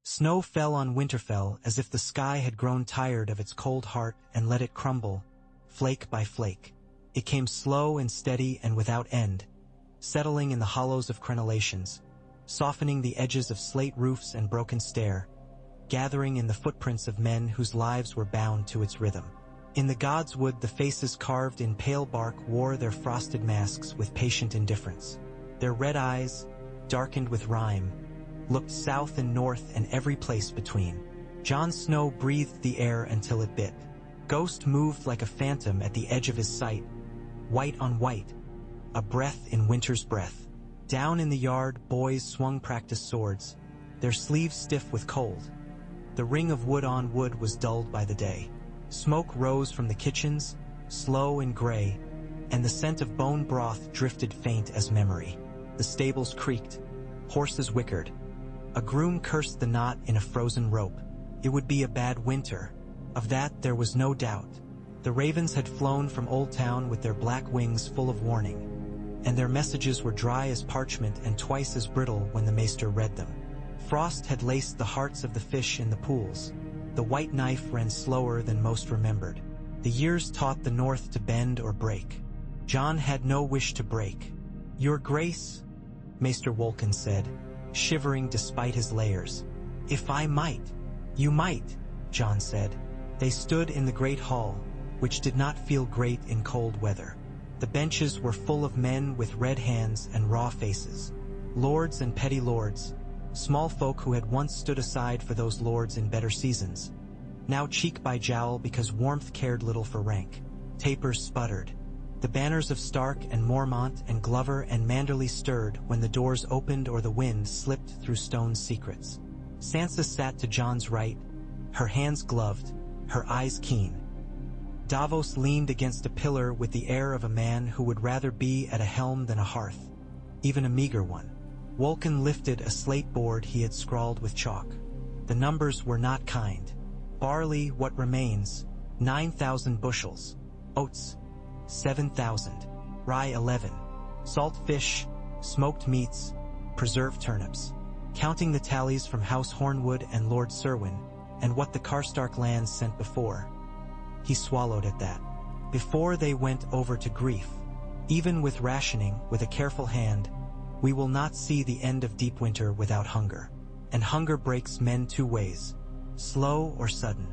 Snow fell on Winterfell as if the sky had grown tired of its cold heart and let it crumble, flake by flake. It came slow and steady and without end, settling in the hollows of crenellations, softening the edges of slate roofs and broken stair, gathering in the footprints of men whose lives were bound to its rhythm. In the gods' wood, the faces carved in pale bark wore their frosted masks with patient indifference. Their red eyes, darkened with rime, looked south and north and every place between. Jon Snow breathed the air until it bit. Ghost moved like a phantom at the edge of his sight, white on white, a breath in winter's breath. Down in the yard, boys swung practice swords, their sleeves stiff with cold. The ring of wood on wood was dulled by the day. Smoke rose from the kitchens, slow and gray, and the scent of bone broth drifted faint as memory. The stables creaked, horses whickered. A groom cursed the knot in a frozen rope. It would be a bad winter. Of that there was no doubt. The ravens had flown from Old Town with their black wings full of warning, and their messages were dry as parchment and twice as brittle when the maester read them. Frost had laced the hearts of the fish in the pools. The white knife ran slower than most remembered. The years taught the north to bend or break. Jon had no wish to break. "Your Grace," Maester Wolkan said, shivering despite his layers. "If I might." "You might," Jon said. They stood in the great hall, which did not feel great in cold weather. The benches were full of men with red hands and raw faces. Lords and petty lords, small folk who had once stood aside for those lords in better seasons, now cheek by jowl because warmth cared little for rank. Tapers sputtered. The banners of Stark and Mormont and Glover and Manderly stirred when the doors opened or the wind slipped through stone secrets. Sansa sat to Jon's right, her hands gloved, her eyes keen. Davos leaned against a pillar with the air of a man who would rather be at a helm than a hearth, even a meager one. Wolkan lifted a slate board he had scrawled with chalk. The numbers were not kind. Barley, what remains, 9,000 bushels. Oats, 7,000. Rye, 11. Salt fish, smoked meats, preserved turnips. Counting the tallies from House Hornwood and Lord Serwyn, and what the Karstark lands sent before. He swallowed at that. Before they went over to grief. Even with rationing, with a careful hand, we will not see the end of deep winter without hunger. And hunger breaks men two ways, slow or sudden.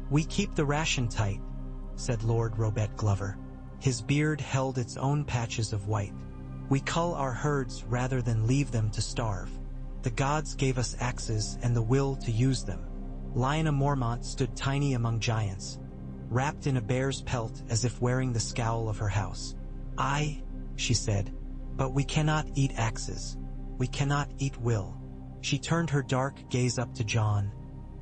"We keep the ration tight," said Lord Robert Glover. His beard held its own patches of white. "We cull our herds rather than leave them to starve. The gods gave us axes and the will to use them." Lyanna Mormont stood tiny among giants, wrapped in a bear's pelt as if wearing the scowl of her house. "Aye," she said, "but we cannot eat axes. We cannot eat will." She turned her dark gaze up to Jon,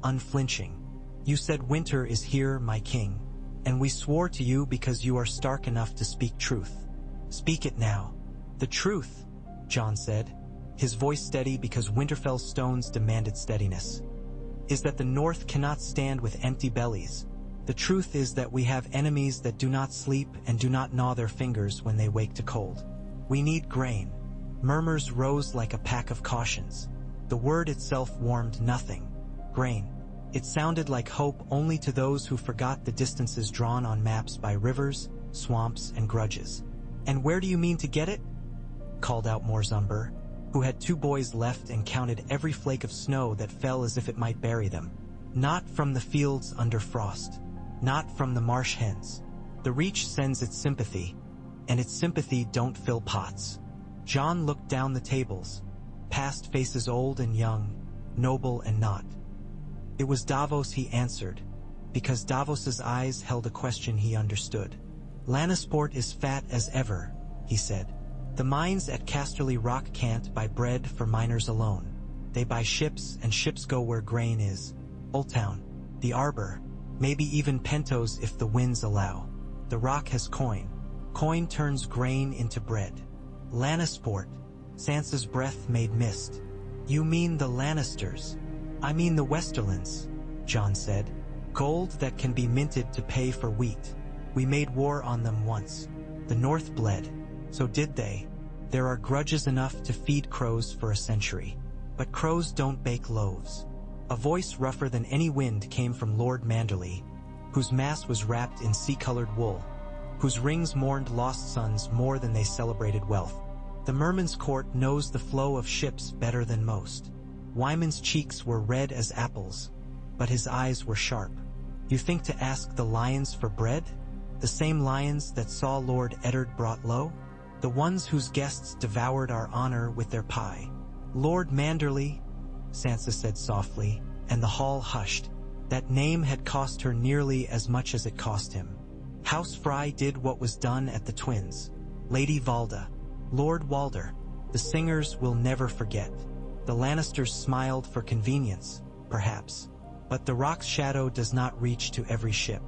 unflinching. "You said winter is here, my king, and we swore to you because you are stark enough to speak truth. Speak it now." "The truth," Jon said, his voice steady because Winterfell's stones demanded steadiness, "is that the North cannot stand with empty bellies. The truth is that we have enemies that do not sleep and do not gnaw their fingers when they wake to cold. We need grain." Murmurs rose like a pack of cautions. The word itself warmed nothing. Grain. It sounded like hope only to those who forgot the distances drawn on maps by rivers, swamps, and grudges. "And where do you mean to get it?" called out Morzumber, who had 2 boys left and counted every flake of snow that fell as if it might bury them. "Not from the fields under frost. Not from the marsh hens. The Reach sends its sympathy, and its sympathy don't fill pots." Jon looked down the tables, past faces old and young, noble and not. It was Davos, he answered, because Davos's eyes held a question he understood. "Lannisport is fat as ever," he said. "The mines at Casterly Rock can't buy bread for miners alone. They buy ships, and ships go where grain is. Old Town, the Arbor, maybe even Pentos if the winds allow. The Rock has coin. Coin turns grain into bread. Lannisport," Sansa's breath made mist. "You mean the Lannisters?" "I mean the Westerlands," Jon said. "Gold that can be minted to pay for wheat. We made war on them once. The North bled. So did they. There are grudges enough to feed crows for a century. But crows don't bake loaves. A voice rougher than any wind came from Lord Manderley, whose mass was wrapped in sea-colored wool, whose rings mourned lost sons more than they celebrated wealth. The merman's court knows the flow of ships better than most. Wyman's cheeks were red as apples, but his eyes were sharp. You think to ask the lions for bread? The same lions that saw Lord Eddard brought low? The ones whose guests devoured our honor with their pie. Lord Manderley, Sansa said softly, and the hall hushed. That name had cost her nearly as much as it cost him. House Fry did what was done at the Twins. Lady Valda, Lord Walder, the singers will never forget. The Lannisters smiled for convenience, perhaps. But the rock's shadow does not reach to every ship.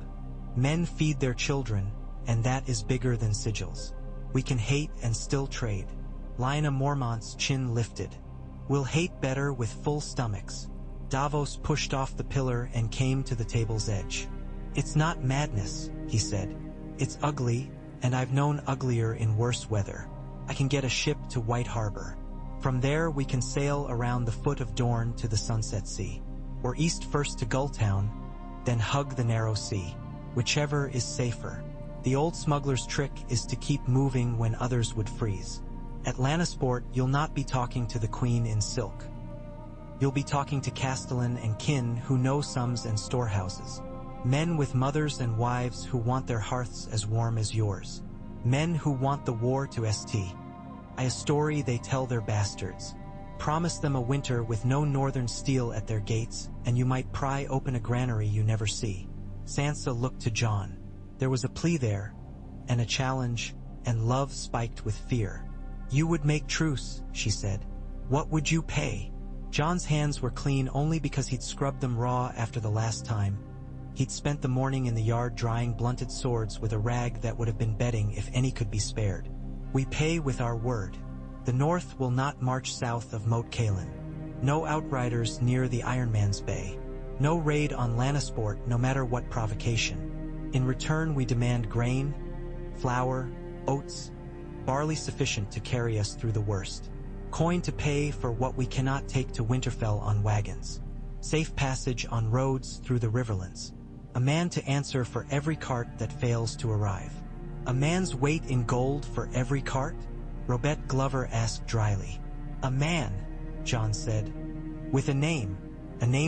Men feed their children, and that is bigger than sigils. We can hate and still trade. Lyanna Mormont's chin lifted. We'll hate better with full stomachs. Davos pushed off the pillar and came to the table's edge. It's not madness, he said. It's ugly, and I've known uglier in worse weather. I can get a ship to White Harbor. From there we can sail around the foot of Dorne to the Sunset Sea. Or east first to Gulltown, then hug the narrow sea. Whichever is safer. The old smuggler's trick is to keep moving when others would freeze. At Lannisport, you'll not be talking to the Queen in silk. You'll be talking to castellan and kin who know sums and storehouses. Men with mothers and wives who want their hearths as warm as yours. Men who want the war to st. A story they tell their bastards. Promise them a winter with no northern steel at their gates, and you might pry open a granary you never see. Sansa looked to Jon. There was a plea there, and a challenge, and love spiked with fear. You would make truce, she said. What would you pay? Jon's hands were clean only because he'd scrubbed them raw after the last time. He'd spent the morning in the yard drying blunted swords with a rag that would have been bedding if any could be spared. We pay with our word. The North will not march south of Moat Cailin. No outriders near the Iron Man's Bay. No raid on Lannisport, no matter what provocation. In return we demand grain, flour, oats, barley sufficient to carry us through the worst. Coin to pay for what we cannot take to Winterfell on wagons. Safe passage on roads through the riverlands. A man to answer for every cart that fails to arrive. A man's weight in gold for every cart? Robert Glover asked dryly. A man, Jon said. With a name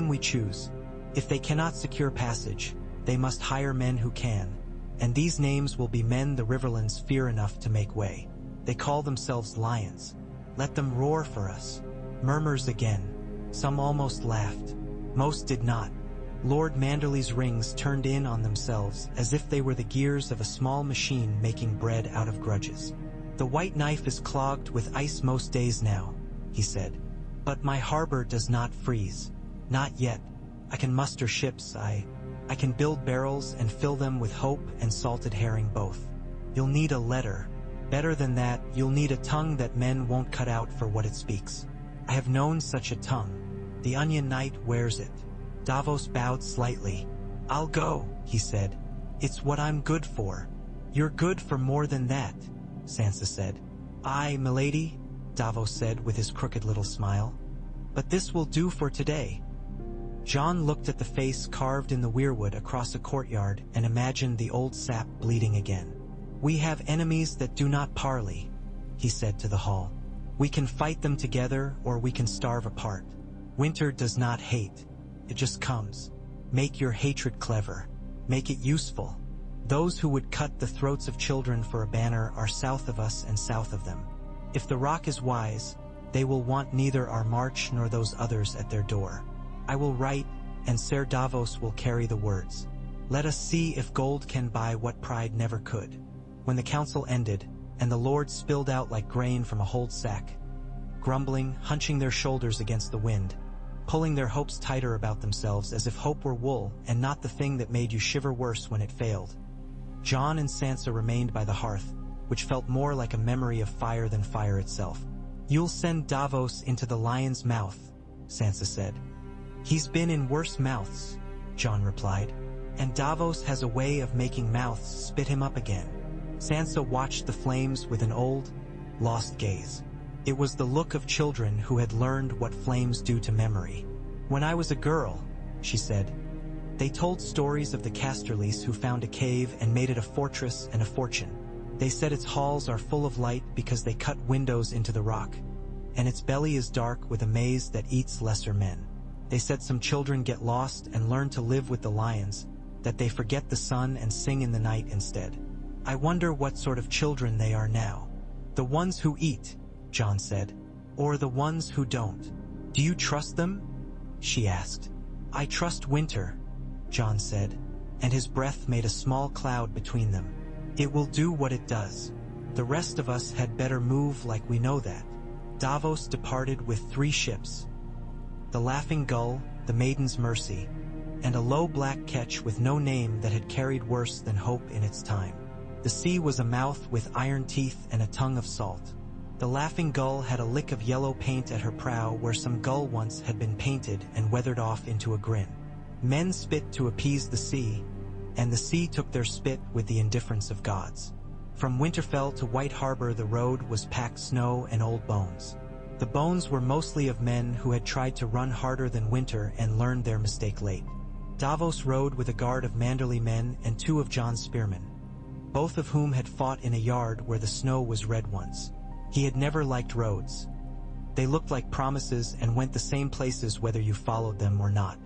we choose. If they cannot secure passage, they must hire men who can. And these names will be men the Riverlands fear enough to make way. They call themselves lions. Let them roar for us. Murmurs again. Some almost laughed. Most did not. Lord Manderley's rings turned in on themselves as if they were the gears of a small machine making bread out of grudges. The white knife is clogged with ice most days now, he said. But my harbor does not freeze. Not yet. I can muster ships, I can build barrels and fill them with hope and salted herring both. You'll need a letter. Better than that, you'll need a tongue that men won't cut out for what it speaks. I have known such a tongue. The Onion Knight wears it. Davos bowed slightly. I'll go, he said. It's what I'm good for. You're good for more than that, Sansa said. Aye, milady, Davos said with his crooked little smile. But this will do for today. Jon looked at the face carved in the weirwood across a courtyard and imagined the old sap bleeding again. We have enemies that do not parley, he said to the hall. We can fight them together or we can starve apart. Winter does not hate. It just comes. Make your hatred clever. Make it useful. Those who would cut the throats of children for a banner are south of us and south of them. If the rock is wise, they will want neither our march nor those others at their door. I will write, and Ser Davos will carry the words. Let us see if gold can buy what pride never could. When the council ended, and the lords spilled out like grain from a hold sack, grumbling, hunching their shoulders against the wind, pulling their hopes tighter about themselves as if hope were wool and not the thing that made you shiver worse when it failed. Jon and Sansa remained by the hearth, which felt more like a memory of fire than fire itself. You'll send Davos into the lion's mouth, Sansa said. He's been in worse mouths, Jon replied, and Davos has a way of making mouths spit him up again. Sansa watched the flames with an old, lost gaze. It was the look of children who had learned what flames do to memory. When I was a girl, she said. They told stories of the Casterlys who found a cave and made it a fortress and a fortune. They said its halls are full of light because they cut windows into the rock, and its belly is dark with a maze that eats lesser men. They said some children get lost and learn to live with the lions, that they forget the sun and sing in the night instead. I wonder what sort of children they are now. The ones who eat, Jon said, or the ones who don't. Do you trust them? She asked. I trust winter, Jon said, and his breath made a small cloud between them. It will do what it does. The rest of us had better move like we know that. Davos departed with 3 ships. The Laughing Gull, the Maiden's Mercy, and a low black ketch with no name that had carried worse than hope in its time. The sea was a mouth with iron teeth and a tongue of salt. The Laughing Gull had a lick of yellow paint at her prow where some gull once had been painted and weathered off into a grin. Men spit to appease the sea, and the sea took their spit with the indifference of gods. From Winterfell to White Harbor the road was packed snow and old bones. The bones were mostly of men who had tried to run harder than Winter and learned their mistake late. Davos rode with a guard of Manderly men and 2 of Jon's spearmen, both of whom had fought in a yard where the snow was red once. He had never liked roads. They looked like promises and went the same places whether you followed them or not.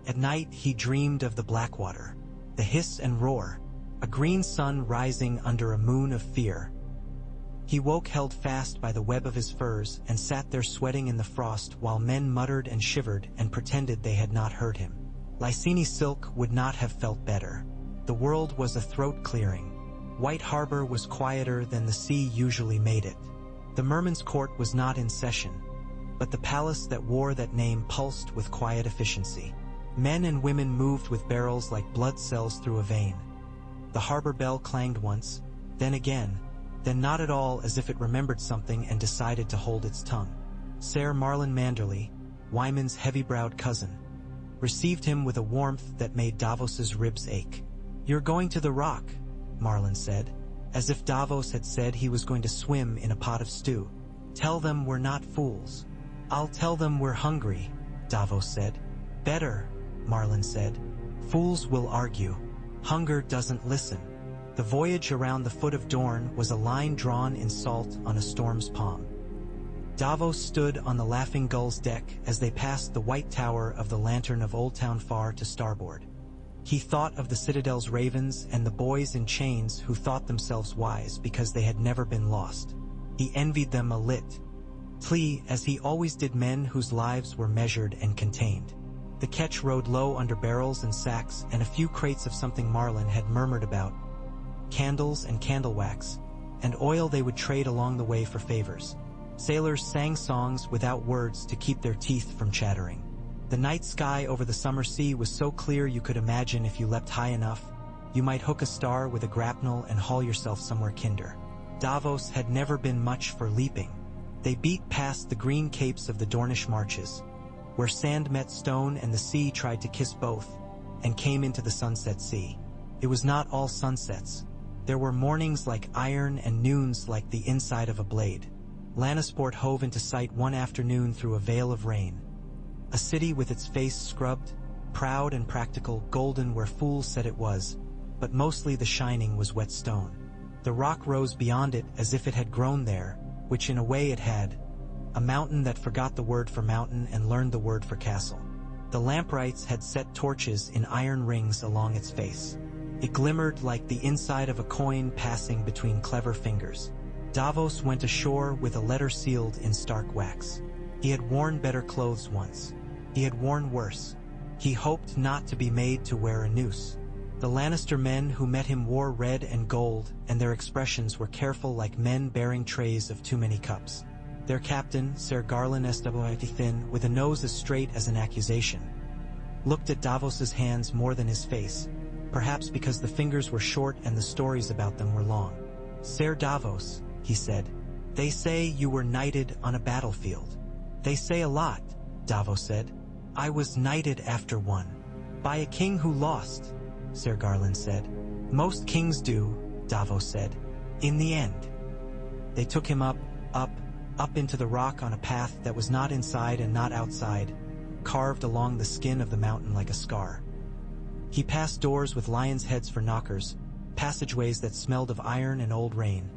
At night he dreamed of the Blackwater, the hiss and roar, a green sun rising under a moon of fear. He woke held fast by the web of his furs and sat there sweating in the frost while men muttered and shivered and pretended they had not heard him. Lyseni Silk would not have felt better. The world was a throat clearing. White Harbor was quieter than the sea usually made it. The Merman's Court was not in session, but the palace that wore that name pulsed with quiet efficiency. Men and women moved with barrels like blood cells through a vein. The harbor bell clanged once, then again, then not at all, as if it remembered something and decided to hold its tongue. Ser Marlon Manderly, Wyman's heavy-browed cousin, received him with a warmth that made Davos's ribs ache. You're going to the Rock, Marlon said, as if Davos had said he was going to swim in a pot of stew. Tell them we're not fools. I'll tell them we're hungry, Davos said. Better, Marlon said. Fools will argue. Hunger doesn't listen. The voyage around the foot of Dorne was a line drawn in salt on a storm's palm. Davos stood on the Laughing Gull's deck as they passed the white tower of the Lantern of Old Town far to starboard. He thought of the Citadel's ravens and the boys in chains who thought themselves wise because they had never been lost. He envied them a little, as he always did men whose lives were measured and contained. The ketch rode low under barrels and sacks and a few crates of something Marlon had murmured about, candles and candle wax, and oil they would trade along the way for favors. Sailors sang songs without words to keep their teeth from chattering. The night sky over the summer sea was so clear you could imagine if you leapt high enough, you might hook a star with a grapnel and haul yourself somewhere kinder. Davos had never been much for leaping. They beat past the green capes of the Dornish marches, where sand met stone and the sea tried to kiss both, and came into the sunset sea. It was not all sunsets. There were mornings like iron and noons like the inside of a blade. Lannisport hove into sight one afternoon through a veil of rain. A city with its face scrubbed, proud and practical, golden where fools said it was, but mostly the shining was wet stone. The rock rose beyond it as if it had grown there, which in a way it had, a mountain that forgot the word for mountain and learned the word for castle. The lamprights had set torches in iron rings along its face. It glimmered like the inside of a coin passing between clever fingers. Davos went ashore with a letter sealed in stark wax. He had worn better clothes once. He had worn worse. He hoped not to be made to wear a noose. The Lannister men who met him wore red and gold, and their expressions were careful like men bearing trays of too many cups. Their captain, Ser Garlan Esteban, with a nose as straight as an accusation, looked at Davos's hands more than his face, perhaps because the fingers were short and the stories about them were long. Ser Davos, he said, they say you were knighted on a battlefield. They say a lot, Davos said. I was knighted after one. By a king who lost, Ser Garland said. Most kings do, Davos said. In the end. They took him up into the rock on a path that was not inside and not outside, carved along the skin of the mountain like a scar. He passed doors with lions' heads for knockers, passageways that smelled of iron and old rain,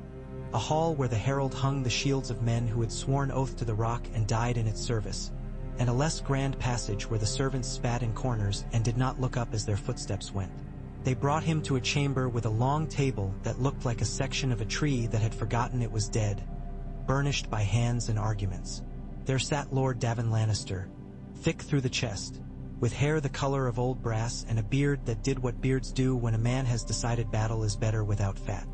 a hall where the herald hung the shields of men who had sworn oath to the rock and died in its service, and a less grand passage where the servants spat in corners and did not look up as their footsteps went. They brought him to a chamber with a long table that looked like a section of a tree that had forgotten it was dead, burnished by hands and arguments. There sat Lord Davin Lannister, thick through the chest, with hair the color of old brass and a beard that did what beards do when a man has decided battle is better without fat.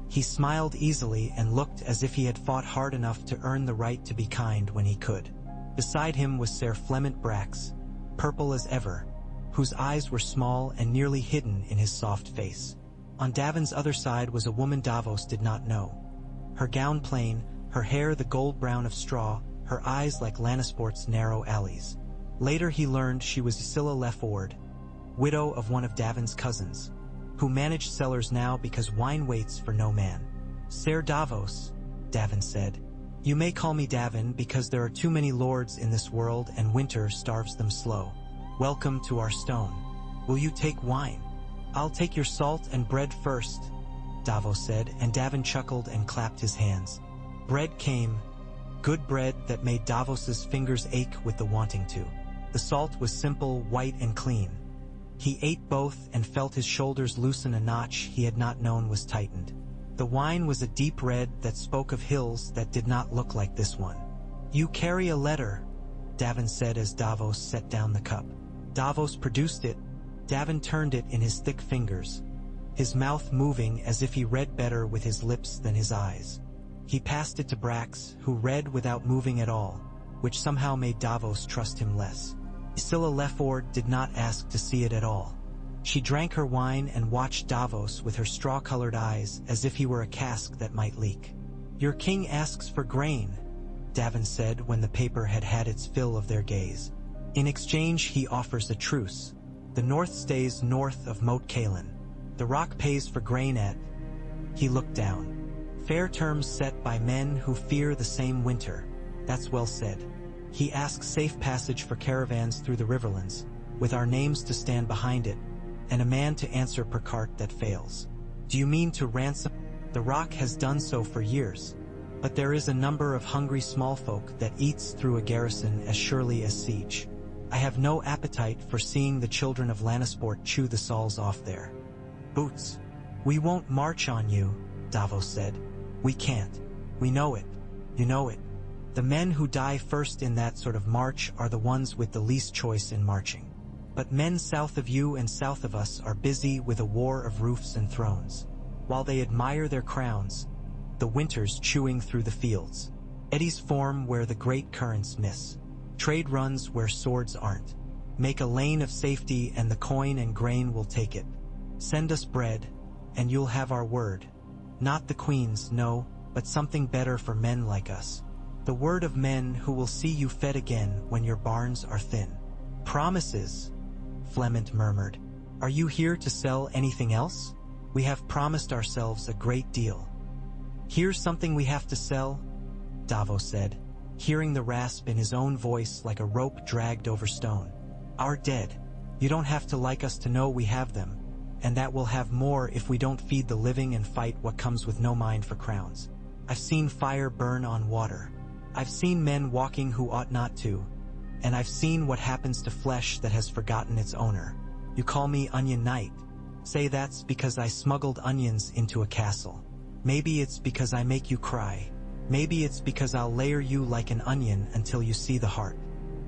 He smiled easily and looked as if he had fought hard enough to earn the right to be kind when he could. Beside him was Ser Flemont Brax, purple as ever, whose eyes were small and nearly hidden in his soft face. On Davin's other side was a woman Davos did not know. Her gown plain, her hair the gold brown of straw, her eyes like Lannisport's narrow alleys. Later he learned she was Ysilla Leford, widow of one of Davin's cousins, who managed cellars now because wine waits for no man. Ser Davos, Davin said. You may call me Davin because there are too many lords in this world and winter starves them slow. Welcome to our stone. Will you take wine? I'll take your salt and bread first, Davos said, and Davin chuckled and clapped his hands. Bread came, good bread that made Davos's fingers ache with the wanting to. The salt was simple, white and clean. He ate both and felt his shoulders loosen a notch he had not known was tightened. The wine was a deep red that spoke of hills that did not look like this one. You carry a letter, Davin said as Davos set down the cup. Davos produced it. Davin turned it in his thick fingers, his mouth moving as if he read better with his lips than his eyes. He passed it to Brax, who read without moving at all, which somehow made Davos trust him less. Ysilla Leford did not ask to see it at all. She drank her wine and watched Davos with her straw-colored eyes as if he were a cask that might leak. Your king asks for grain, Davin said when the paper had had its fill of their gaze. In exchange he offers a truce. The north stays north of Moat Cailin. The rock pays for grain at... He looked down. Fair terms set by men who fear the same winter. That's well said. He asks safe passage for caravans through the riverlands, with our names to stand behind it, and a man to answer per cart that fails. Do you mean to ransom? The rock has done so for years, but there is a number of hungry small folk that eats through a garrison as surely as siege. I have no appetite for seeing the children of Lannisport chew the sauls off there. Boots. We won't march on you, Davos said. We can't. We know it. You know it. The men who die first in that sort of march are the ones with the least choice in marching. But men south of you and south of us are busy with a war of roofs and thrones, while they admire their crowns, the winters chewing through the fields. Eddies form where the great currents miss. Trade runs where swords aren't. Make a lane of safety and the coin and grain will take it. Send us bread, and you'll have our word. Not the queen's, no, but something better for men like us. The word of men who will see you fed again when your barns are thin. Promises, Flemont murmured. Are you here to sell anything else? We have promised ourselves a great deal. Here's something we have to sell, Davos said, hearing the rasp in his own voice like a rope dragged over stone. Our dead. You don't have to like us to know we have them, and that we'll have more if we don't feed the living and fight what comes with no mind for crowns. I've seen fire burn on water. I've seen men walking who ought not to, and I've seen what happens to flesh that has forgotten its owner. You call me Onion Knight. Say that's because I smuggled onions into a castle. Maybe it's because I make you cry. Maybe it's because I'll layer you like an onion until you see the heart.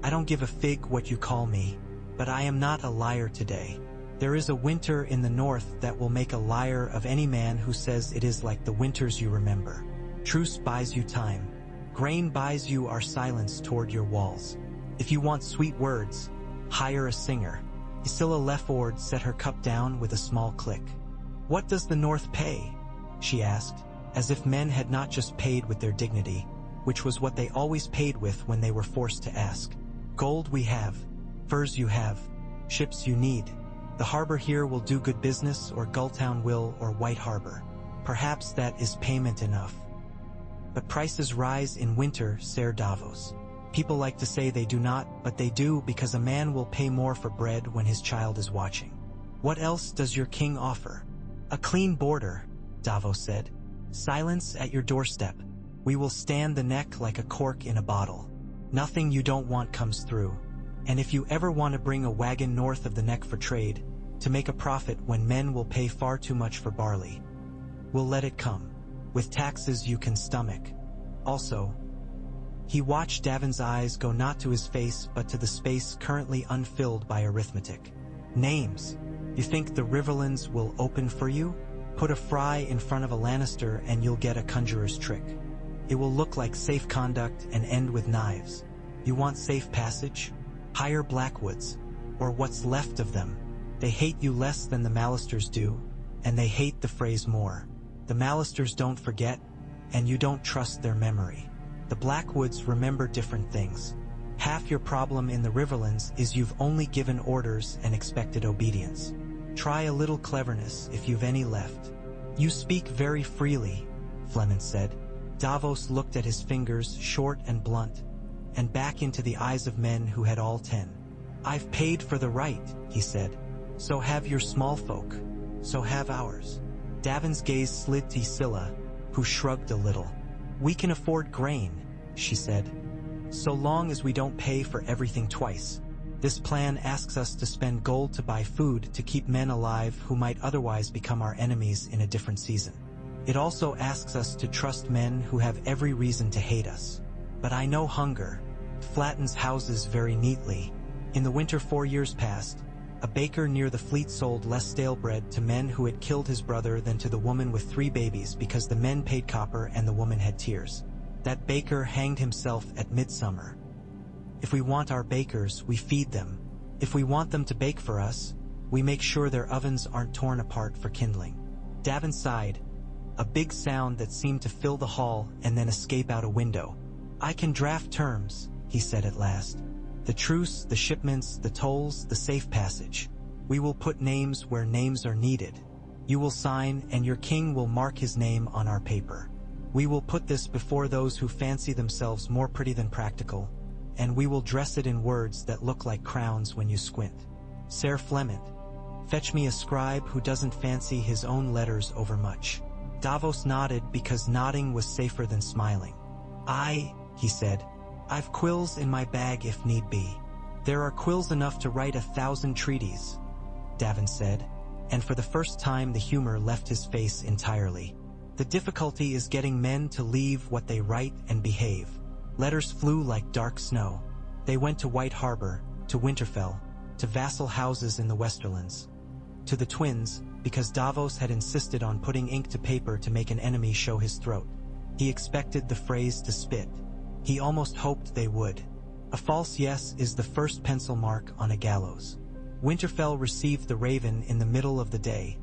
I don't give a fig what you call me, but I am not a liar today. There is a winter in the north that will make a liar of any man who says it is like the winters you remember. Truce buys you time. Grain buys you our silence toward your walls. If you want sweet words, hire a singer. Ysilla Leford set her cup down with a small click. What does the north pay? She asked, as if men had not just paid with their dignity, which was what they always paid with when they were forced to ask. Gold we have, furs you have, ships you need. The harbor here will do good business, or Gulltown will, or White Harbor. Perhaps that is payment enough. But prices rise in winter, Ser Davos. People like to say they do not, but they do, because a man will pay more for bread when his child is watching. What else does your king offer? A clean border, Davos said. Silence at your doorstep. We will stand the neck like a cork in a bottle. Nothing you don't want comes through. And if you ever want to bring a wagon north of the neck for trade, to make a profit when men will pay far too much for barley, we'll let it come. With taxes you can stomach. Also, he watched Davin's eyes go not to his face but to the space currently unfilled by arithmetic. Names. You think the Riverlands will open for you? Put a fry in front of a Lannister and you'll get a conjurer's trick. It will look like safe conduct and end with knives. You want safe passage? Hire Blackwoods, or what's left of them. They hate you less than the Malisters do, and they hate the phrase more. The Malisters don't forget, and you don't trust their memory. The Blackwoods remember different things. Half your problem in the Riverlands is you've only given orders and expected obedience. Try a little cleverness if you've any left. You speak very freely, Fleming said. Davos looked at his fingers, short and blunt, and back into the eyes of men who had all 10. I've paid for the right, he said. So have your small folk. So have ours. Davin's gaze slid to Scylla, who shrugged a little. We can afford grain, she said. So long as we don't pay for everything twice. This plan asks us to spend gold to buy food to keep men alive who might otherwise become our enemies in a different season. It also asks us to trust men who have every reason to hate us. But I know hunger flattens houses very neatly. In the winter 4 years past, a baker near the fleet sold less stale bread to men who had killed his brother than to the woman with 3 babies because the men paid copper and the woman had tears. That baker hanged himself at midsummer. If we want our bakers, we feed them. If we want them to bake for us, we make sure their ovens aren't torn apart for kindling. Davin sighed, a big sound that seemed to fill the hall and then escape out a window. I can draft terms, he said at last. The truce, the shipments, the tolls, the safe passage. We will put names where names are needed. You will sign, and your king will mark his name on our paper. We will put this before those who fancy themselves more pretty than practical, and we will dress it in words that look like crowns when you squint. Ser Fleming, fetch me a scribe who doesn't fancy his own letters overmuch. Davos nodded because nodding was safer than smiling. Aye, he said. I've quills in my bag if need be. There are quills enough to write 1,000 treaties, Davin said, and for the first time the humor left his face entirely. The difficulty is getting men to leave what they write and behave. Letters flew like dark snow. They went to White Harbor, to Winterfell, to vassal houses in the Westerlands, to the twins, because Davos had insisted on putting ink to paper to make an enemy show his throat. He expected the phrase to spit. He almost hoped they would. A false yes is the first pencil mark on a gallows. Winterfell received the raven in the middle of the day,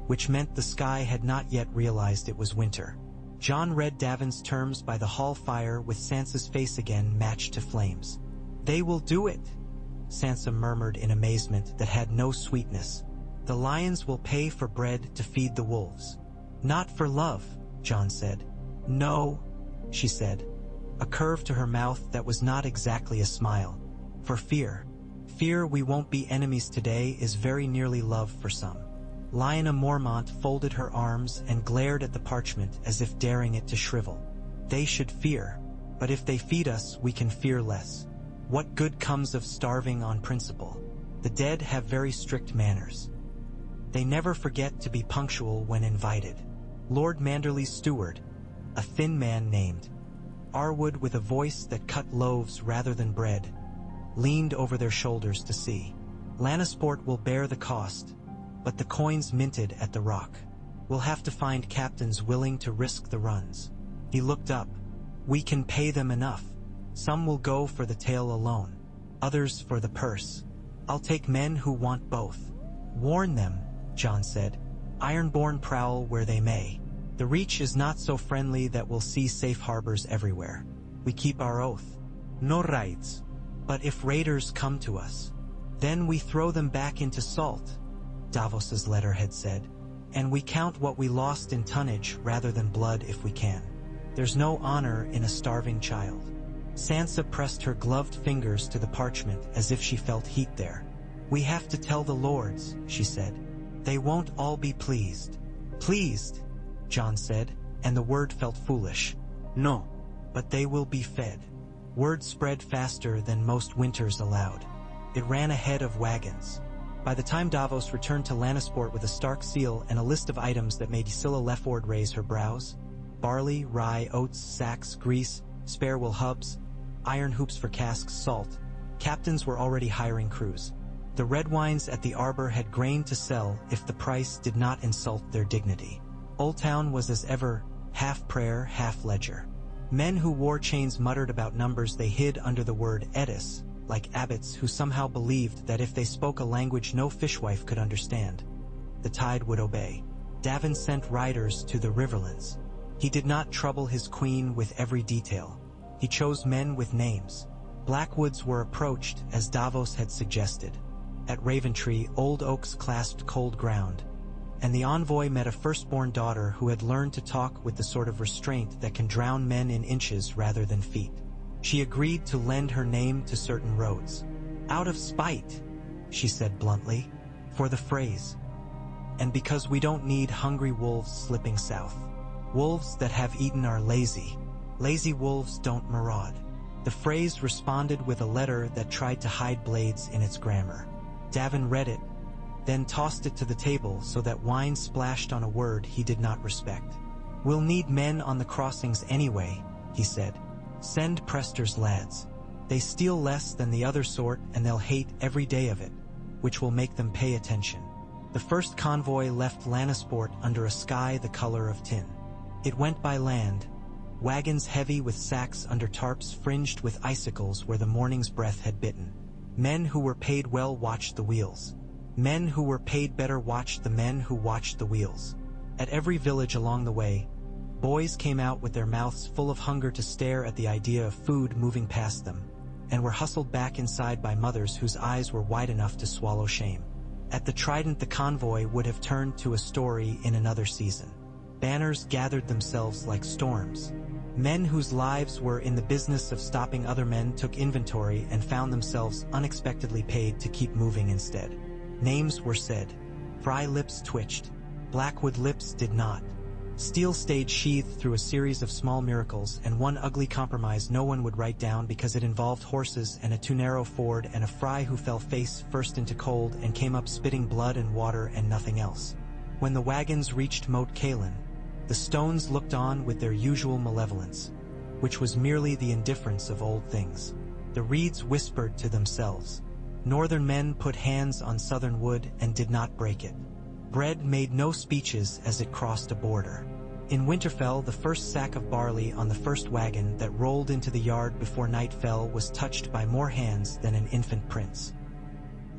which meant the sky had not yet realized it was winter. Jon read Davin's terms by the hall fire with Sansa's face again matched to flames. They will do it, Sansa murmured in amazement that had no sweetness. The lions will pay for bread to feed the wolves. Not for love, Jon said. No, she said, a curve to her mouth that was not exactly a smile. For fear. Fear we won't be enemies today is very nearly love for some. Lyanna Mormont folded her arms and glared at the parchment as if daring it to shrivel. They should fear, but if they feed us, we can fear less. What good comes of starving on principle? The dead have very strict manners. They never forget to be punctual when invited. Lord Manderley's steward, a thin man named Arwood with a voice that cut loaves rather than bread, leaned over their shoulders to see. Lannisport will bear the cost, but the coins minted at the Rock. We'll have to find captains willing to risk the runs. He looked up. We can pay them enough. Some will go for the tail alone, others for the purse. I'll take men who want both. Warn them, Jon said. Ironborn prowl where they may. The Reach is not so friendly that we'll see safe harbors everywhere. We keep our oath. No raids. But if raiders come to us, then we throw them back into salt, Davos's letter had said, and we count what we lost in tonnage rather than blood if we can. There's no honor in a starving child. Sansa pressed her gloved fingers to the parchment as if she felt heat there. "We have to tell the lords," she said. "They won't all be pleased." "Pleased," Jon said, and the word felt foolish. "No, but they will be fed." Word spread faster than most winters allowed. It ran ahead of wagons. By the time Davos returned to Lannisport with a Stark seal and a list of items that made Ysilla Leford raise her brows — barley, rye, oats, sacks, grease, spare wool hubs, iron hoops for casks, salt — captains were already hiring crews. The red wines at the arbor had grain to sell if the price did not insult their dignity. Old Town was as ever, half prayer, half ledger. Men who wore chains muttered about numbers they hid under the word Edis, like abbots who somehow believed that if they spoke a language no fishwife could understand, the tide would obey. Davin sent riders to the Riverlands. He did not trouble his queen with every detail. He chose men with names. Blackwoods were approached as Davos had suggested. At Raventree, old oaks clasped cold ground, and the envoy met a firstborn daughter who had learned to talk with the sort of restraint that can drown men in inches rather than feet. She agreed to lend her name to certain roads. "Out of spite," she said bluntly, "for the phrase. And because we don't need hungry wolves slipping south. Wolves that have eaten are lazy. Lazy wolves don't maraud." The phrase responded with a letter that tried to hide blades in its grammar. Davin read it, then tossed it to the table so that wine splashed on a word he did not respect. "We'll need men on the crossings anyway," he said. "Send Prester's lads. They steal less than the other sort and they'll hate every day of it, which will make them pay attention." The first convoy left Lannisport under a sky the color of tin. It went by land, wagons heavy with sacks under tarps fringed with icicles where the morning's breath had bitten. Men who were paid well watched the wheels. Men who were paid better watched the men who watched the wheels. At every village along the way, boys came out with their mouths full of hunger to stare at the idea of food moving past them, and were hustled back inside by mothers whose eyes were wide enough to swallow shame. At the Trident, the convoy would have turned to a story in another season. Banners gathered themselves like storms. Men whose lives were in the business of stopping other men took inventory and found themselves unexpectedly paid to keep moving instead. Names were said. Fry lips twitched. Blackwood lips did not. Steel stayed sheathed through a series of small miracles and one ugly compromise no one would write down because it involved horses and a too narrow ford and a Fry who fell face first into cold and came up spitting blood and water and nothing else. When the wagons reached Moat Cailin, the stones looked on with their usual malevolence, which was merely the indifference of old things. The reeds whispered to themselves. Northern men put hands on southern wood and did not break it. Bread made no speeches as it crossed a border. In Winterfell, the first sack of barley on the first wagon that rolled into the yard before night fell was touched by more hands than an infant prince.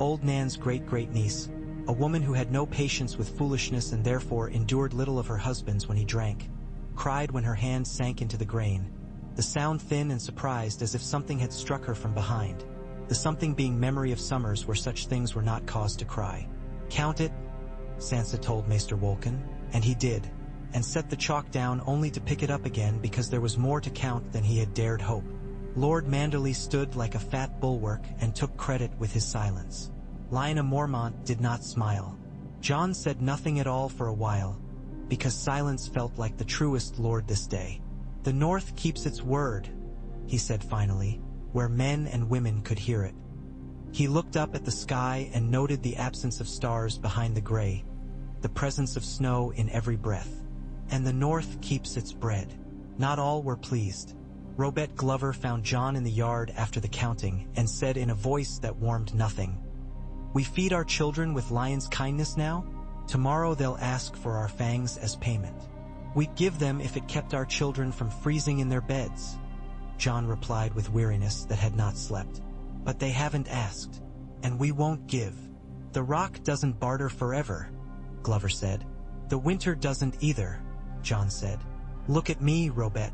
Old Nan's great-great-niece, a woman who had no patience with foolishness and therefore endured little of her husband's when he drank, cried when her hand sank into the grain, the sound thin and surprised as if something had struck her from behind, the something being memory of summers where such things were not cause to cry. "Count it," Sansa told Maester Wolkan, and he did, and set the chalk down only to pick it up again because there was more to count than he had dared hope. Lord Manderley stood like a fat bulwark and took credit with his silence. Lyanna Mormont did not smile. Jon said nothing at all for a while, because silence felt like the truest lord this day. "The North keeps its word," he said finally, where men and women could hear it. He looked up at the sky and noted the absence of stars behind the gray, the presence of snow in every breath. "And the North keeps its bread." Not all were pleased. Robert Glover found Jon in the yard after the counting and said in a voice that warmed nothing, "We feed our children with lion's kindness now? Tomorrow they'll ask for our fangs as payment. We'd give them if it kept our children from freezing in their beds." Jon replied with weariness that had not slept. "But they haven't asked, and we won't give." "The rock doesn't barter forever," Glover said. "The winter doesn't either," Jon said. "Look at me, Robet.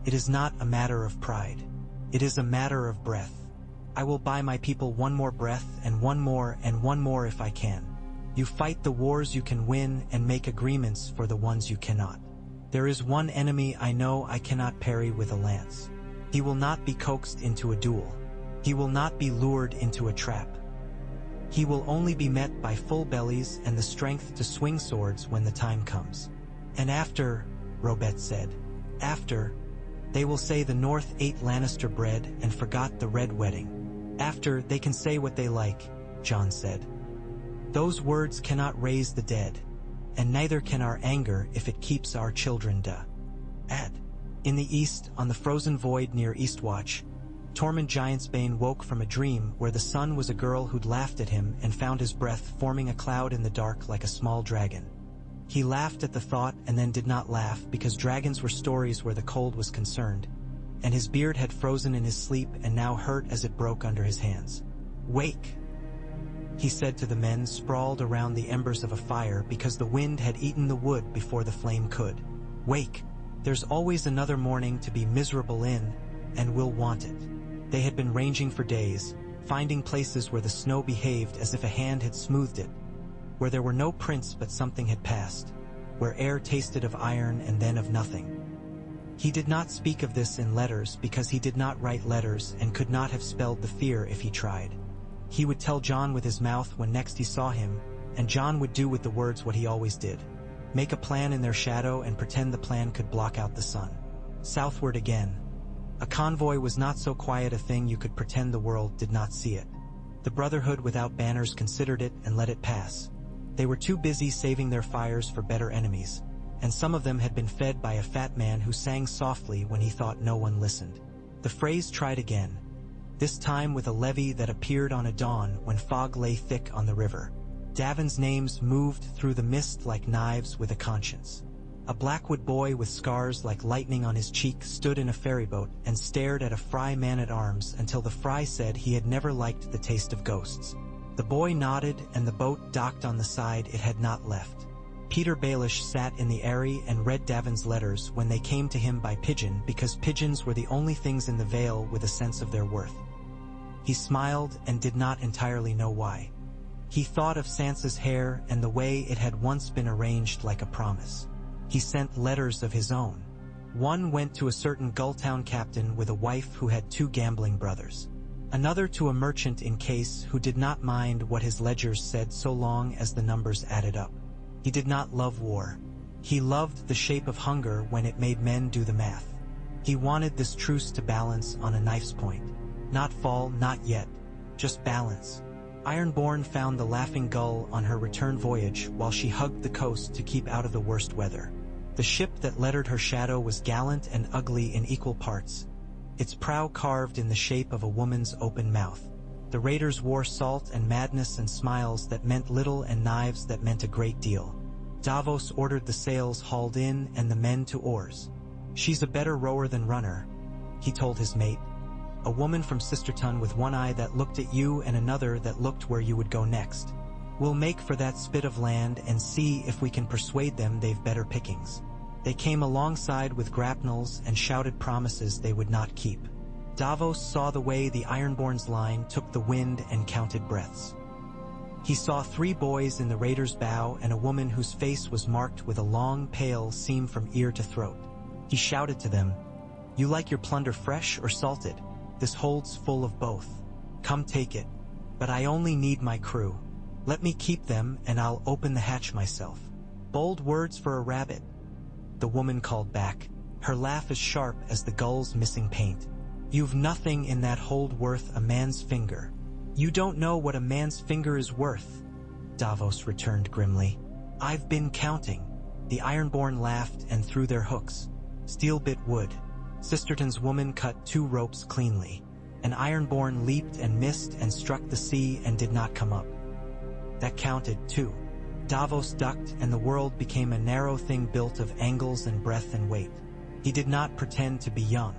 It is not a matter of pride. It is a matter of breath. I will buy my people one more breath and one more if I can. You fight the wars you can win and make agreements for the ones you cannot. There is one enemy I know I cannot parry with a lance. He will not be coaxed into a duel. He will not be lured into a trap. He will only be met by full bellies and the strength to swing swords when the time comes. And after, Robert said, after, they will say the North ate Lannister bread and forgot the Red Wedding. After, they can say what they like, Jon said. Those words cannot raise the dead, and neither can our anger if it keeps our children dead. In the east, on the frozen void near Eastwatch, Tormund Giantsbane woke from a dream where the sun was a girl who'd laughed at him and found his breath forming a cloud in the dark like a small dragon. He laughed at the thought and then did not laugh because dragons were stories where the cold was concerned, and his beard had frozen in his sleep and now hurt as it broke under his hands. "Wake," he said to the men sprawled around the embers of a fire because the wind had eaten the wood before the flame could. "Wake. There's always another morning to be miserable in, and we'll want it." They had been ranging for days, finding places where the snow behaved as if a hand had smoothed it, where there were no prints but something had passed, where air tasted of iron and then of nothing. He did not speak of this in letters because he did not write letters and could not have spelled the fear if he tried. He would tell Jon with his mouth when next he saw him, and Jon would do with the words what he always did. Make a plan in their shadow and pretend the plan could block out the sun. Southward again. A convoy was not so quiet a thing you could pretend the world did not see it. The Brotherhood without banners considered it and let it pass. They were too busy saving their fires for better enemies, and some of them had been fed by a fat man who sang softly when he thought no one listened. The phrase tried again, this time with a levy that appeared on a dawn when fog lay thick on the river. Davin's names moved through the mist like knives with a conscience. A Blackwood boy with scars like lightning on his cheek stood in a ferryboat and stared at a Fry man-at-arms until the Fry said he had never liked the taste of ghosts. The boy nodded and the boat docked on the side it had not left. Peter Baelish sat in the Eyrie and read Davin's letters when they came to him by pigeon because pigeons were the only things in the Vale with a sense of their worth. He smiled and did not entirely know why. He thought of Sansa's hair and the way it had once been arranged like a promise. He sent letters of his own. One went to a certain Gulltown captain with a wife who had 2 gambling brothers. Another to a merchant in Case who did not mind what his ledgers said so long as the numbers added up. He did not love war. He loved the shape of hunger when it made men do the math. He wanted this truce to balance on a knife's point. Not fall, not yet. Just balance. Ironborn found the Laughing Gull on her return voyage while she hugged the coast to keep out of the worst weather. The ship that lettered her shadow was gallant and ugly in equal parts, its prow carved in the shape of a woman's open mouth. The raiders wore salt and madness and smiles that meant little and knives that meant a great deal. Davos ordered the sails hauled in and the men to oars. "She's a better rower than runner," he told his mate. "A woman from Sisterton with one eye that looked at you and another that looked where you would go next. We'll make for that spit of land and see if we can persuade them they've better pickings." They came alongside with grapnels and shouted promises they would not keep. Davos saw the way the Ironborn's line took the wind and counted breaths. He saw 3 boys in the raider's bow and a woman whose face was marked with a long, pale seam from ear to throat. He shouted to them, "You like your plunder fresh or salted? This hold's full of both. Come take it. But I only need my crew. Let me keep them and I'll open the hatch myself." "Bold words for a rabbit," the woman called back, her laugh as sharp as the gull's missing paint. "You've nothing in that hold worth a man's finger." "You don't know what a man's finger is worth," Davos returned grimly. "I've been counting." The Ironborn laughed and threw their hooks. Steel-bit wood. Sisterton's woman cut 2 ropes cleanly. An Ironborn leaped and missed and struck the sea and did not come up. That counted, too. Davos ducked and the world became a narrow thing built of angles and breadth and weight. He did not pretend to be young.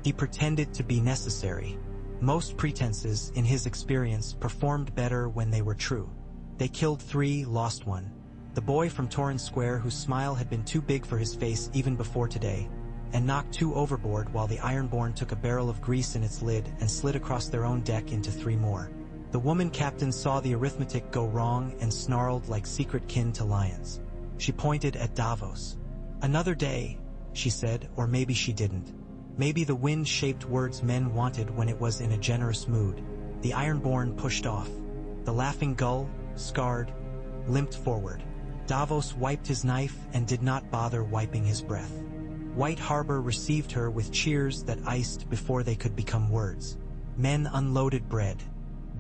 He pretended to be necessary. Most pretenses, in his experience, performed better when they were true. They killed 3, lost 1. The boy from Torrens Square whose smile had been too big for his face even before today, and knocked 2 overboard while the Ironborn took a barrel of grease in its lid and slid across their own deck into 3 more. The woman captain saw the arithmetic go wrong and snarled like secret kin to lions. She pointed at Davos. "Another day," she said, or maybe she didn't. Maybe the wind-shaped words men wanted when it was in a generous mood. The Ironborn pushed off. The laughing gull, scarred, limped forward. Davos wiped his knife and did not bother wiping his breath. White Harbor received her with cheers that iced before they could become words. Men unloaded bread.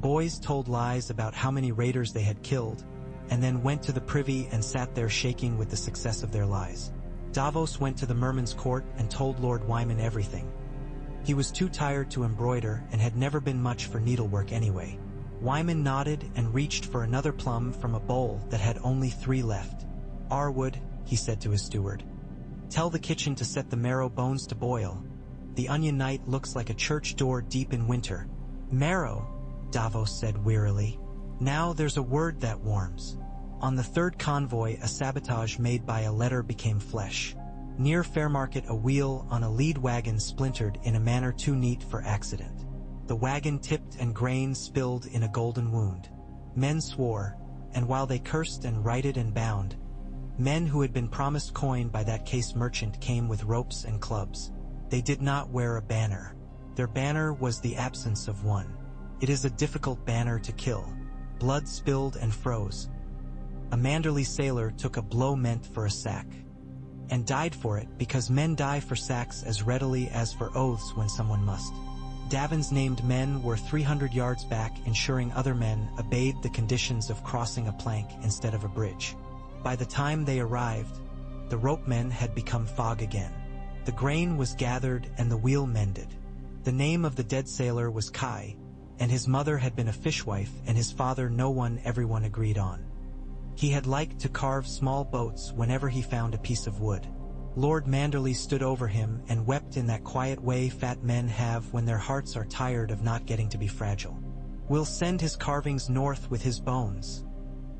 Boys told lies about how many raiders they had killed, and then went to the privy and sat there shaking with the success of their lies. Davos went to the merman's court and told Lord Wyman everything. He was too tired to embroider and had never been much for needlework anyway. Wyman nodded and reached for another plum from a bowl that had only 3 left. "Arwood," he said to his steward. "Tell the kitchen to set the marrow bones to boil. The onion night looks like a church door deep in winter." "Marrow," Davos said wearily. "Now there's a word that warms." On the 3rd convoy, a sabotage made by a letter became flesh. Near Fairmarket, a wheel on a lead wagon splintered in a manner too neat for accident. The wagon tipped and grain spilled in a golden wound. Men swore, and while they cursed and righted and bound, men who had been promised coin by that case merchant came with ropes and clubs. They did not wear a banner. Their banner was the absence of one. It is a difficult banner to kill. Blood spilled and froze. A Manderley sailor took a blow meant for a sack, and died for it because men die for sacks as readily as for oaths when someone must. Davin's named men were 300 yards back, ensuring other men obeyed the conditions of crossing a plank instead of a bridge. By the time they arrived, the rope men had become fog again. The grain was gathered and the wheel mended. The name of the dead sailor was Kai, and his mother had been a fishwife, and his father no one everyone agreed on. He had liked to carve small boats whenever he found a piece of wood. Lord Manderley stood over him and wept in that quiet way fat men have when their hearts are tired of not getting to be fragile. "We'll send his carvings north with his bones,"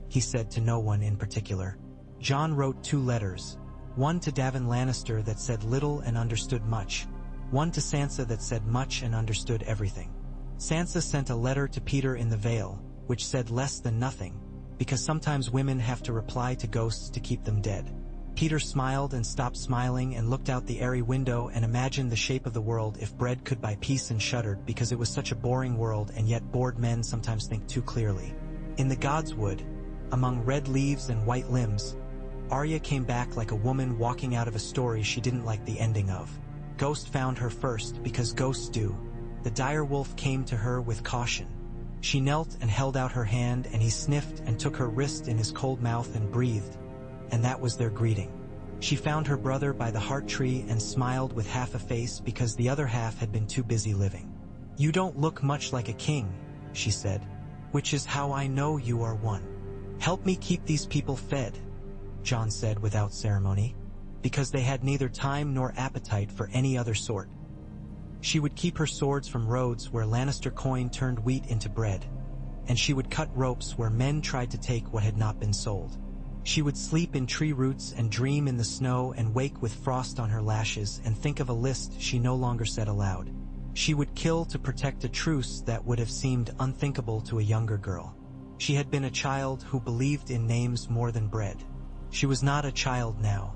he said to no one in particular. Jon wrote 2 letters, one to Davin Lannister that said little and understood much, one to Sansa that said much and understood everything. Sansa sent a letter to Peter in the Vale, which said less than nothing, because sometimes women have to reply to ghosts to keep them dead. Peter smiled and stopped smiling and looked out the airy window and imagined the shape of the world if bread could buy peace, and shuddered because it was such a boring world, and yet bored men sometimes think too clearly. In the Godswood, among red leaves and white limbs, Arya came back like a woman walking out of a story she didn't like the ending of. Ghost found her first, because ghosts do. The dire wolf came to her with caution. She knelt and held out her hand, and he sniffed and took her wrist in his cold mouth and breathed, and that was their greeting. She found her brother by the heart tree and smiled with half a face because the other half had been too busy living. "You don't look much like a king," she said, "which is how I know you are one." "Help me keep these people fed," Jon said without ceremony, because they had neither time nor appetite for any other sort. She would keep her swords from roads where Lannister coin turned wheat into bread, and she would cut ropes where men tried to take what had not been sold. She would sleep in tree roots and dream in the snow and wake with frost on her lashes and think of a list she no longer said aloud. She would kill to protect a truce that would have seemed unthinkable to a younger girl. She had been a child who believed in names more than bread. She was not a child now.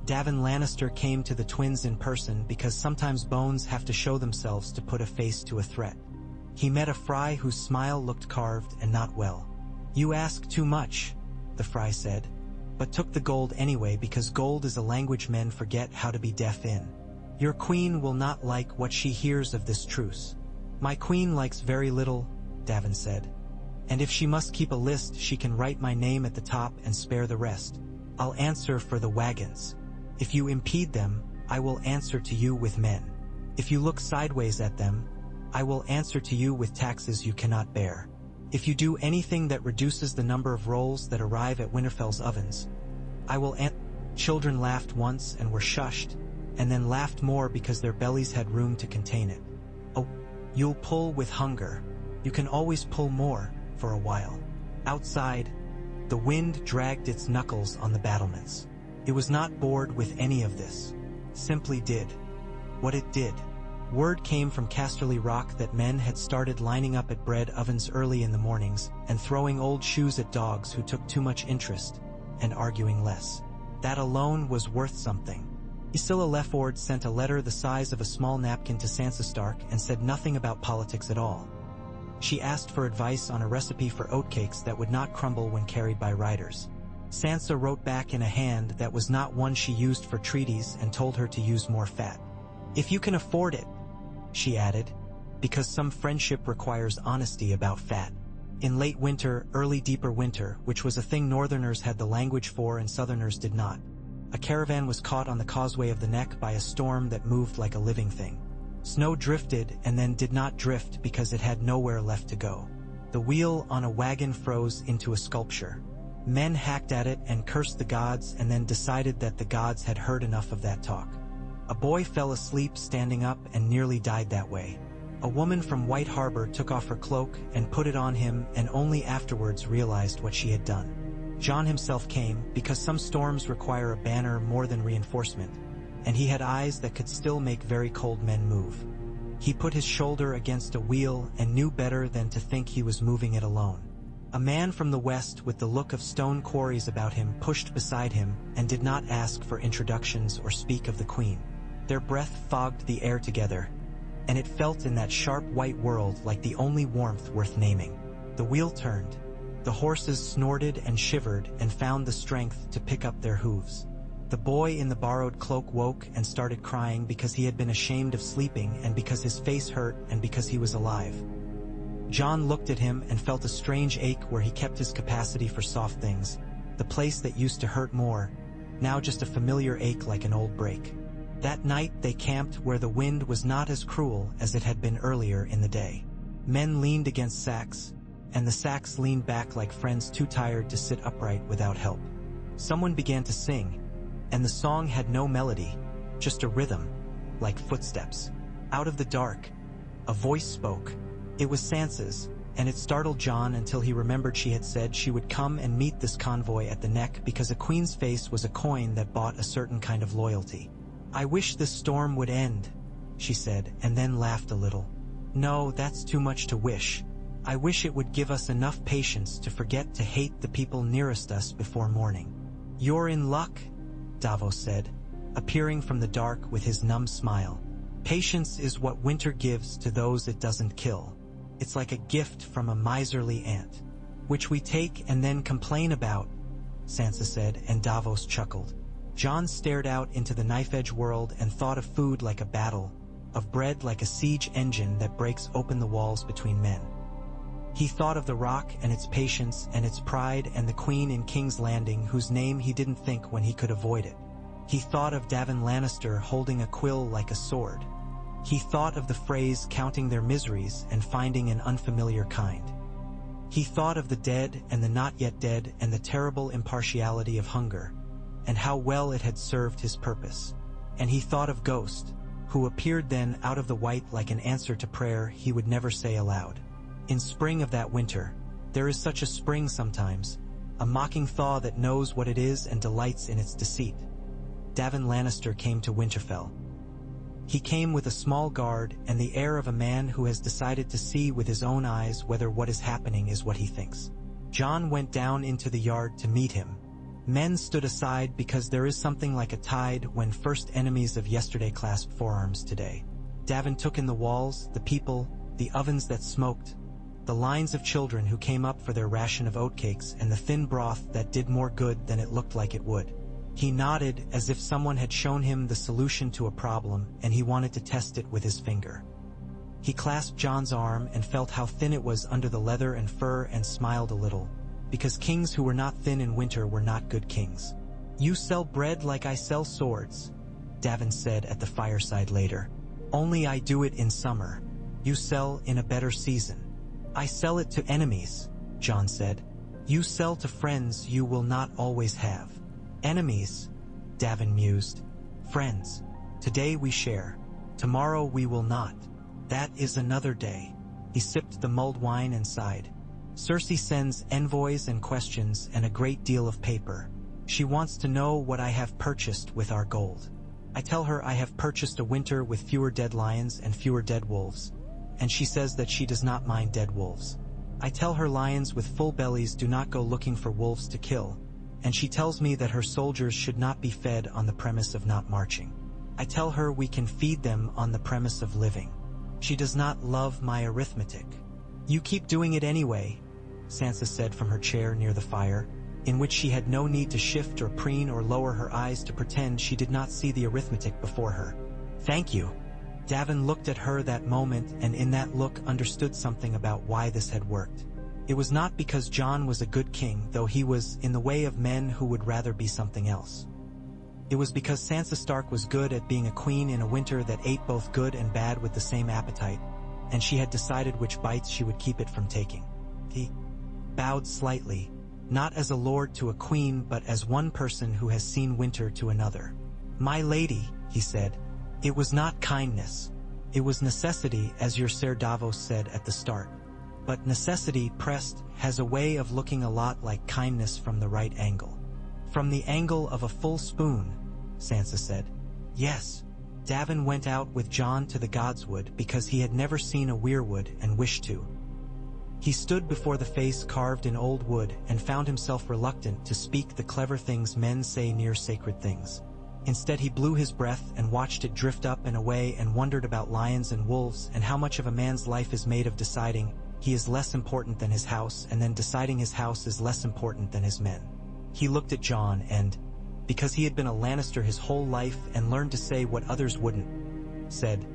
Davin Lannister came to the twins in person because sometimes bones have to show themselves to put a face to a threat. He met a fry whose smile looked carved and not well. "You ask too much," the fry said, but took the gold anyway because gold is a language men forget how to be deaf in. "Your queen will not like what she hears of this truce." "My queen likes very little," Davin said. "And if she must keep a list, she can write my name at the top and spare the rest. I'll answer for the wagons. If you impede them, I will answer to you with men. If you look sideways at them, I will answer to you with taxes you cannot bear. If you do anything that reduces the number of rolls that arrive at Winterfell's ovens, I will answer." Children laughed once and were shushed, and then laughed more because their bellies had room to contain it. "Oh, you'll pull with hunger. You can always pull more, for a while." Outside, the wind dragged its knuckles on the battlements. It was not bored with any of this. Simply did what it did. Word came from Casterly Rock that men had started lining up at bread ovens early in the mornings and throwing old shoes at dogs who took too much interest, and arguing less. That alone was worth something. Ysilla Leford sent a letter the size of a small napkin to Sansa Stark and said nothing about politics at all. She asked for advice on a recipe for oatcakes that would not crumble when carried by riders. Sansa wrote back in a hand that was not one she used for treaties and told her to use more fat. "If you can afford it," she added, because some friendship requires honesty about fat. In late winter, early deeper winter, which was a thing Northerners had the language for and Southerners did not, a caravan was caught on the causeway of the Neck by a storm that moved like a living thing. Snow drifted and then did not drift because it had nowhere left to go. The wheel on a wagon froze into a sculpture. Men hacked at it and cursed the gods and then decided that the gods had heard enough of that talk. A boy fell asleep standing up and nearly died that way. A woman from White Harbor took off her cloak and put it on him and only afterwards realized what she had done. Jon himself came because some storms require a banner more than reinforcement, and he had eyes that could still make very cold men move. He put his shoulder against a wheel and knew better than to think he was moving it alone. A man from the west with the look of stone quarries about him pushed beside him and did not ask for introductions or speak of the queen. Their breath fogged the air together, and it felt in that sharp white world like the only warmth worth naming. The wheel turned. The horses snorted and shivered and found the strength to pick up their hooves. The boy in the borrowed cloak woke and started crying because he had been ashamed of sleeping and because his face hurt and because he was alive. Jon looked at him and felt a strange ache where he kept his capacity for soft things, the place that used to hurt more, now just a familiar ache like an old break. That night they camped where the wind was not as cruel as it had been earlier in the day. Men leaned against sacks, and the sacks leaned back like friends too tired to sit upright without help. Someone began to sing, and the song had no melody, just a rhythm, like footsteps. Out of the dark, a voice spoke. It was Sansa's, and it startled Jon until he remembered she had said she would come and meet this convoy at the Neck because a queen's face was a coin that bought a certain kind of loyalty. "I wish this storm would end," she said, and then laughed a little. "No, that's too much to wish. I wish it would give us enough patience to forget to hate the people nearest us before morning." "You're in luck," Davos said, appearing from the dark with his numb smile. "Patience is what winter gives to those it doesn't kill. It's like a gift from a miserly aunt, which we take and then complain about," Sansa said, and Davos chuckled. Jon stared out into the knife-edge world and thought of food like a battle, of bread like a siege engine that breaks open the walls between men. He thought of the Rock and its patience and its pride and the Queen in King's Landing whose name he didn't think when he could avoid it. He thought of Davin Lannister holding a quill like a sword. He thought of the phrase counting their miseries and finding an unfamiliar kind. He thought of the dead and the not yet dead and the terrible impartiality of hunger, and how well it had served his purpose. And he thought of Ghost, who appeared then out of the white like an answer to prayer he would never say aloud. In spring of that winter, there is such a spring sometimes, a mocking thaw that knows what it is and delights in its deceit. Davin Lannister came to Winterfell. He came with a small guard and the air of a man who has decided to see with his own eyes whether what is happening is what he thinks. Jon went down into the yard to meet him. Men stood aside because there is something like a tide when first enemies of yesterday clasp forearms today. Davin took in the walls, the people, the ovens that smoked, the lines of children who came up for their ration of oatcakes and the thin broth that did more good than it looked like it would. He nodded as if someone had shown him the solution to a problem and he wanted to test it with his finger. He clasped Jon's arm and felt how thin it was under the leather and fur and smiled a little, because kings who were not thin in winter were not good kings. "You sell bread like I sell swords," Davin said at the fireside later. "Only I do it in summer. You sell in a better season." "I sell it to enemies," Jon said. "You sell to friends you will not always have." "Enemies," Davin mused. "Friends. Today we share. Tomorrow we will not. That is another day." He sipped the mulled wine and sighed. "Cersei sends envoys and questions and a great deal of paper. She wants to know what I have purchased with our gold. I tell her I have purchased a winter with fewer dead lions and fewer dead wolves, and she says that she does not mind dead wolves. I tell her lions with full bellies do not go looking for wolves to kill, and she tells me that her soldiers should not be fed on the premise of not marching. I tell her we can feed them on the premise of living. She does not love my arithmetic. You keep doing it anyway, Sansa said from her chair near the fire, in which she had no need to shift or preen or lower her eyes to pretend she did not see the arithmetic before her. Thank you. Davin looked at her that moment and in that look understood something about why this had worked. It was not because Jon was a good king, though he was in the way of men who would rather be something else. It was because Sansa Stark was good at being a queen in a winter that ate both good and bad with the same appetite, and she had decided which bites she would keep it from taking. He bowed slightly, not as a lord to a queen but as one person who has seen winter to another. My lady, he said, it was not kindness. It was necessity, as your Ser Davos said at the start. But necessity, pressed, has a way of looking a lot like kindness from the right angle. From the angle of a full spoon, Sansa said. Yes. Davin went out with Jon to the Godswood because he had never seen a weirwood and wished to. He stood before the face carved in old wood and found himself reluctant to speak the clever things men say near sacred things. Instead he blew his breath and watched it drift up and away and wondered about lions and wolves and how much of a man's life is made of deciding he is less important than his house and then deciding his house is less important than his men. He looked at Jon and, because he had been a Lannister his whole life and learned to say what others wouldn't, said,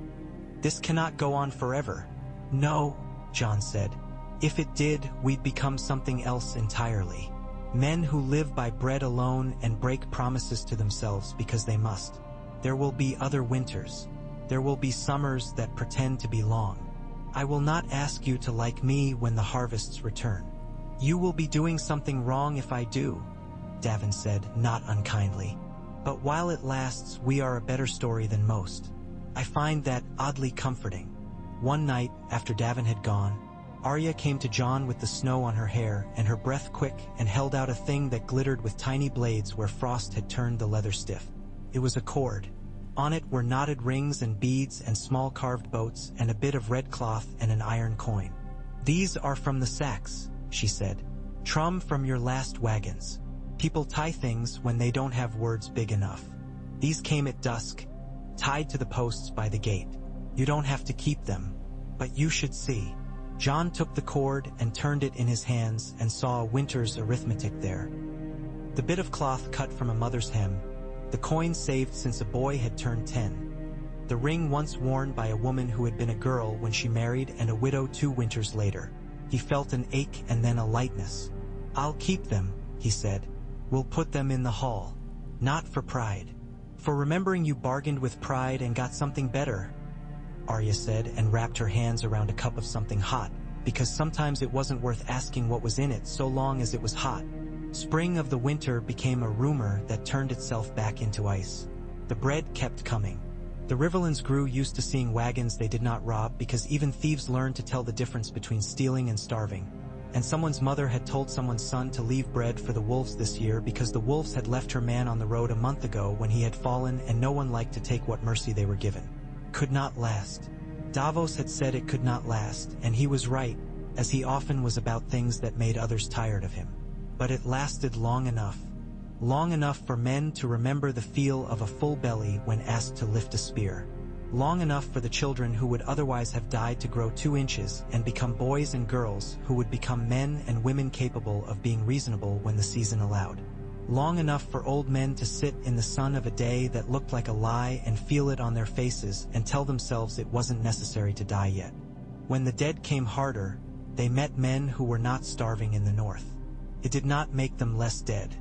"This cannot go on forever." "No," Jon said. "If it did, we'd become something else entirely. Men who live by bread alone and break promises to themselves because they must. There will be other winters. There will be summers that pretend to be long. I will not ask you to like me when the harvests return. You will be doing something wrong if I do," Davin said, not unkindly. "But while it lasts, we are a better story than most. I find that oddly comforting." One night, after Davin had gone, Arya came to Jon with the snow on her hair and her breath quick and held out a thing that glittered with tiny blades where frost had turned the leather stiff. It was a cord. On it were knotted rings and beads and small carved boats and a bit of red cloth and an iron coin. "These are from the sacks," she said. "Trum from your last wagons. People tie things when they don't have words big enough. These came at dusk, tied to the posts by the gate. You don't have to keep them, but you should see." Jon took the cord and turned it in his hands and saw a winter's arithmetic there. The bit of cloth cut from a mother's hem, the coin saved since a boy had turned 10, the ring once worn by a woman who had been a girl when she married and a widow 2 winters later. He felt an ache and then a lightness. "I'll keep them," he said. "We'll put them in the hall. Not for pride. For remembering you bargained with pride and got something better," Arya said and wrapped her hands around a cup of something hot, because sometimes it wasn't worth asking what was in it so long as it was hot. Spring of the winter became a rumor that turned itself back into ice. The bread kept coming. The Riverlands grew used to seeing wagons they did not rob because even thieves learned to tell the difference between stealing and starving. And someone's mother had told someone's son to leave bread for the wolves this year because the wolves had left her man on the road a month ago when he had fallen and no one liked to take what mercy they were given. Could not last. Davos had said it could not last, and he was right, as he often was about things that made others tired of him. But it lasted long enough for men to remember the feel of a full belly when asked to lift a spear. Long enough for the children who would otherwise have died to grow 2 inches and become boys and girls who would become men and women capable of being reasonable when the season allowed. Long enough for old men to sit in the sun of a day that looked like a lie and feel it on their faces and tell themselves it wasn't necessary to die yet. When the dead came harder, they met men who were not starving in the north. It did not make them less dead.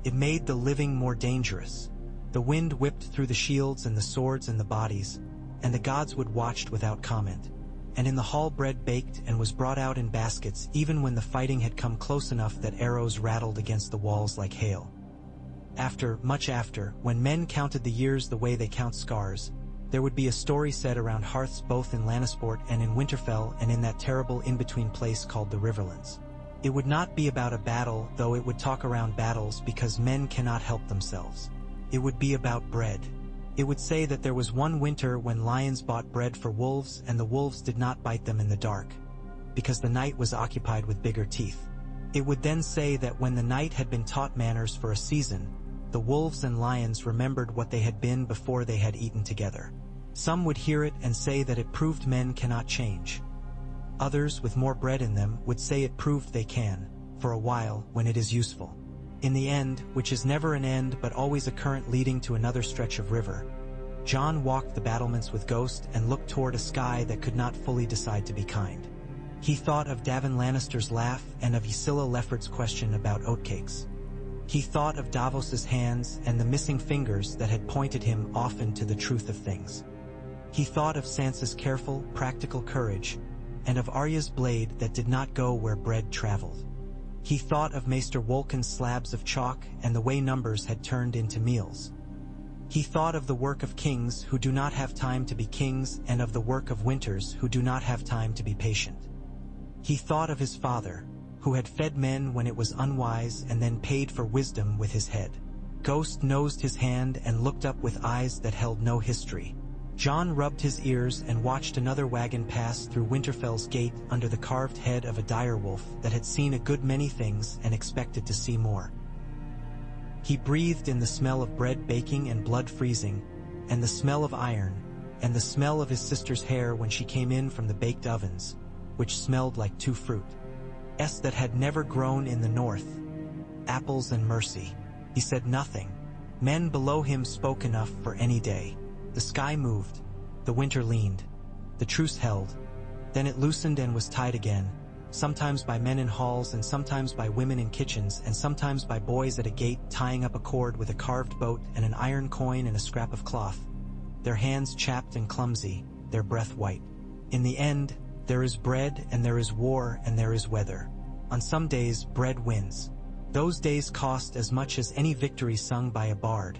It made the living more dangerous. The wind whipped through the shields and the swords and the bodies, and the Godswood watched without comment. And in the hall bread baked and was brought out in baskets even when the fighting had come close enough that arrows rattled against the walls like hail. Much after, when men counted the years the way they count scars, there would be a story said around hearths both in Lannisport and in Winterfell and in that terrible in-between place called the Riverlands. It would not be about a battle, though it would talk around battles because men cannot help themselves. It would be about bread. It would say that there was one winter when lions bought bread for wolves and the wolves did not bite them in the dark, because the night was occupied with bigger teeth. It would then say that when the night had been taught manners for a season, the wolves and lions remembered what they had been before they had eaten together. Some would hear it and say that it proved men cannot change. Others, with more bread in them, would say it proved they can, for a while, when it is useful. In the end, which is never an end but always a current leading to another stretch of river, Jon walked the battlements with Ghost and looked toward a sky that could not fully decide to be kind. He thought of Davin Lannister's laugh and of Ysilla Lefford's question about oatcakes. He thought of Davos's hands and the missing fingers that had pointed him often to the truth of things. He thought of Sansa's careful, practical courage, and of Arya's blade that did not go where bread traveled. He thought of Maester Wolkin's slabs of chalk and the way numbers had turned into meals. He thought of the work of kings who do not have time to be kings and of the work of winters who do not have time to be patient. He thought of his father, who had fed men when it was unwise and then paid for wisdom with his head. Ghost nosed his hand and looked up with eyes that held no history. Jon rubbed his ears and watched another wagon pass through Winterfell's gate under the carved head of a direwolf that had seen a good many things and expected to see more. He breathed in the smell of bread baking and blood freezing, and the smell of iron, and the smell of his sister's hair when she came in from the baked ovens, which smelled like two fruits that had never grown in the north, apples and mercy. He said nothing. Men below him spoke enough for any day. The sky moved, the winter leaned, the truce held, then it loosened and was tied again, sometimes by men in halls and sometimes by women in kitchens and sometimes by boys at a gate tying up a cord with a carved boat and an iron coin and a scrap of cloth, their hands chapped and clumsy, their breath white. In the end, there is bread and there is war and there is weather. On some days, bread wins. Those days cost as much as any victory sung by a bard,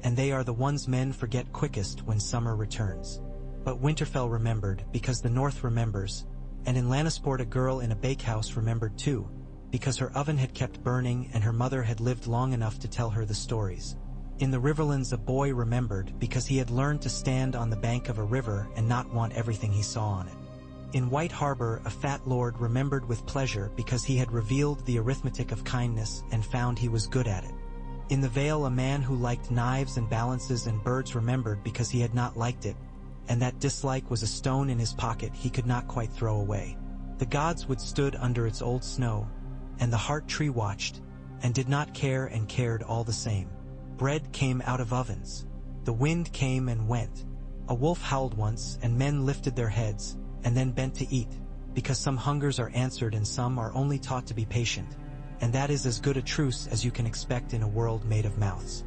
and they are the ones men forget quickest when summer returns. But Winterfell remembered because the North remembers, and in Lannisport a girl in a bakehouse remembered too, because her oven had kept burning and her mother had lived long enough to tell her the stories. In the Riverlands a boy remembered because he had learned to stand on the bank of a river and not want everything he saw on it. In White Harbor a fat lord remembered with pleasure because he had revealed the arithmetic of kindness and found he was good at it. In the Vale a man who liked knives and balances and birds remembered because he had not liked it, and that dislike was a stone in his pocket he could not quite throw away. The gods would stood under its old snow, and the heart tree watched, and did not care and cared all the same. Bread came out of ovens. The wind came and went. A wolf howled once, and men lifted their heads, and then bent to eat, because some hungers are answered and some are only taught to be patient, and that is as good a truce as you can expect in a world made of mouths.